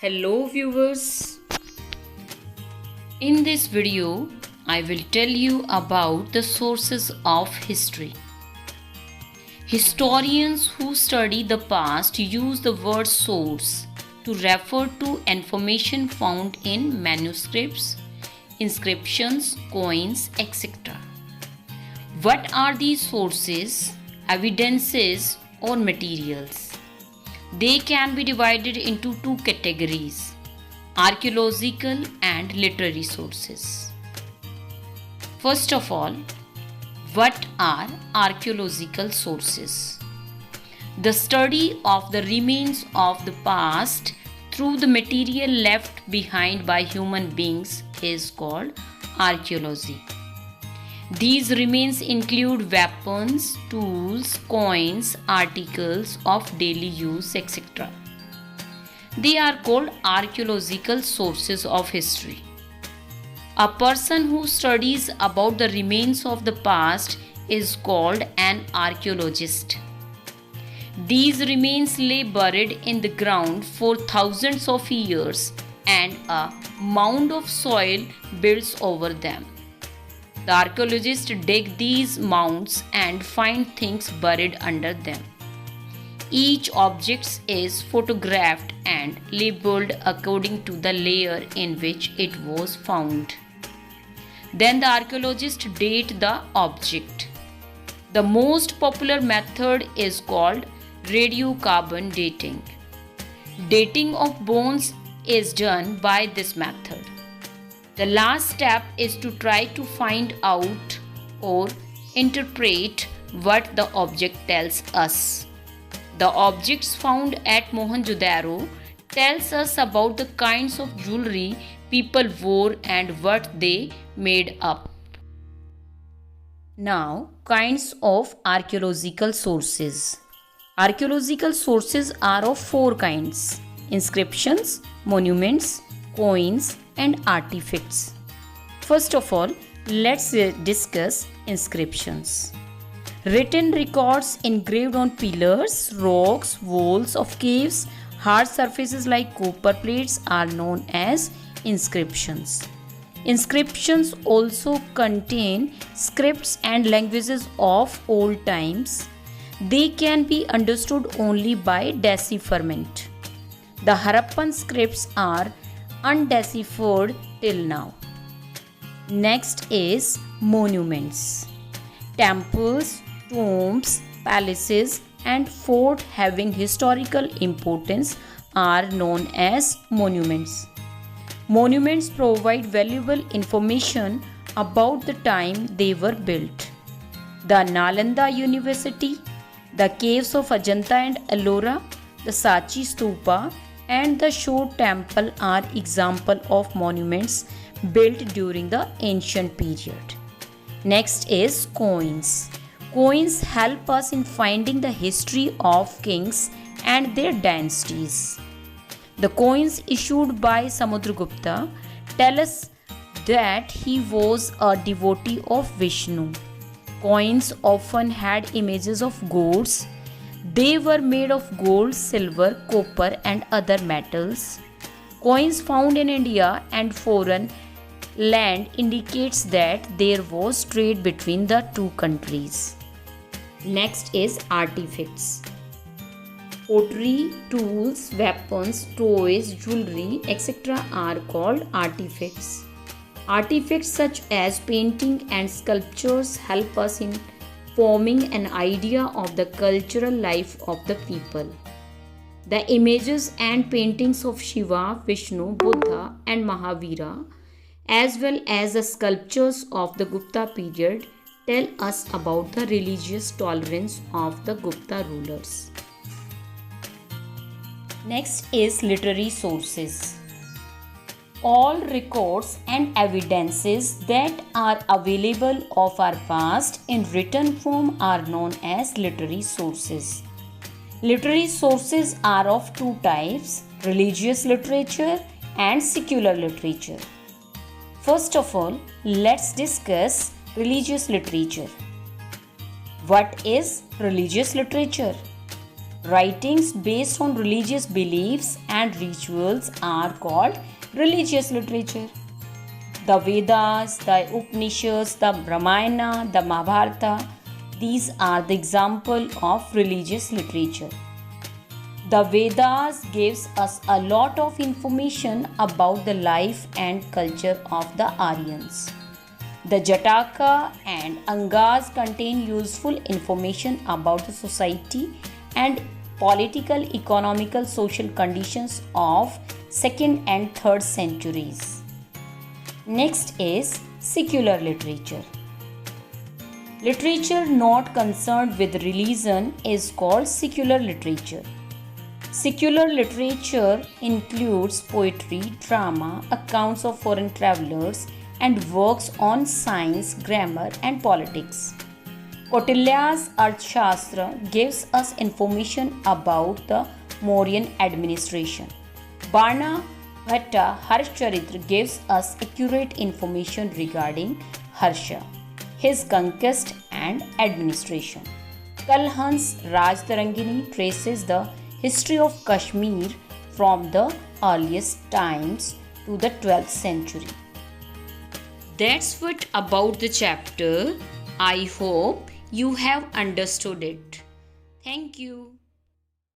Hello viewers, in this video I will tell you about the sources of history. Historians who study the past use the word source to refer to information found in manuscripts, inscriptions, coins, etc. What are these sources, evidences or materials? They can be divided into two categories: archaeological and literary sources. First of all, what are archaeological sources? The study of the remains of the past through the material left behind by human beings is called archaeology. These remains include weapons, tools, coins, articles of daily use, etc. They are called archaeological sources of history. A person who studies about the remains of the past is called an archaeologist. These remains lay buried in the ground for thousands of years and a mound of soil builds over them. The archaeologists dig these mounds and find things buried under them. Each object is photographed and labeled according to the layer in which it was found. Then the archaeologists date the object. The most popular method is called radiocarbon dating. Dating of bones is done by this method. The last step is to try to find out or interpret what the object tells us. The objects found at Mohenjo-daro tells us about the kinds of jewelry people wore and what they made up. Now, kinds of archaeological sources. Archaeological sources are of four kinds: inscriptions, monuments, coins, and artifacts. First of all, let's discuss inscriptions. Written records engraved on pillars, rocks, walls of caves, hard surfaces like copper plates are known as inscriptions. Inscriptions also contain scripts and languages of old times. They can be understood only by decipherment. The Harappan scripts are undeciphered till now. Next is monuments. Temples, tombs, palaces, and forts having historical importance are known as monuments. Monuments provide valuable information about the time they were built. The Nalanda University, the caves of Ajanta and Ellora, the Sachi Stupa, and the Shore Temple are examples of monuments built during the ancient period. Next is coins. Coins help us in finding the history of kings and their dynasties. The coins issued by Samudragupta tell us that he was a devotee of Vishnu. Coins often had images of gods. They were made of gold, silver, copper, and other metals. Coins found in India and foreign land indicates that there was trade between the two countries. Next is artifacts. Pottery, tools, weapons, toys, jewelry, etc. are called artifacts. Artifacts such as painting and sculptures help us in forming an idea of the cultural life of the people. The images and paintings of Shiva, Vishnu, Buddha, and Mahavira, as well as the sculptures of the Gupta period, tell us about the religious tolerance of the Gupta rulers. Next is literary sources. All records and evidences that are available of our past in written form are known as literary sources. Literary sources are of two types: religious literature and secular literature. First of all, let's discuss religious literature. What is religious literature? Writings based on religious beliefs and rituals are called religious literature. The Vedas, the Upanishads, the Ramayana, the Mahabharata, these are the example of religious literature. The Vedas gives us a lot of information about the life and culture of the Aryans. The Jataka and Angas contain useful information about the society and political, economical, social conditions of 2nd and 3rd centuries. Next is secular literature. Literature not concerned with religion is called secular literature. Secular literature includes poetry, drama, accounts of foreign travelers, and works on science, grammar, and politics. Kautilya's Arthashastra gives us information about the Mauryan administration. Barna Bhatta Harshcharitra gives us accurate information regarding Harsha, his conquest and administration. Kalhans Rajtarangini traces the history of Kashmir from the earliest times to the 12th century. That's what about the chapter. I hope you have understood it. Thank you.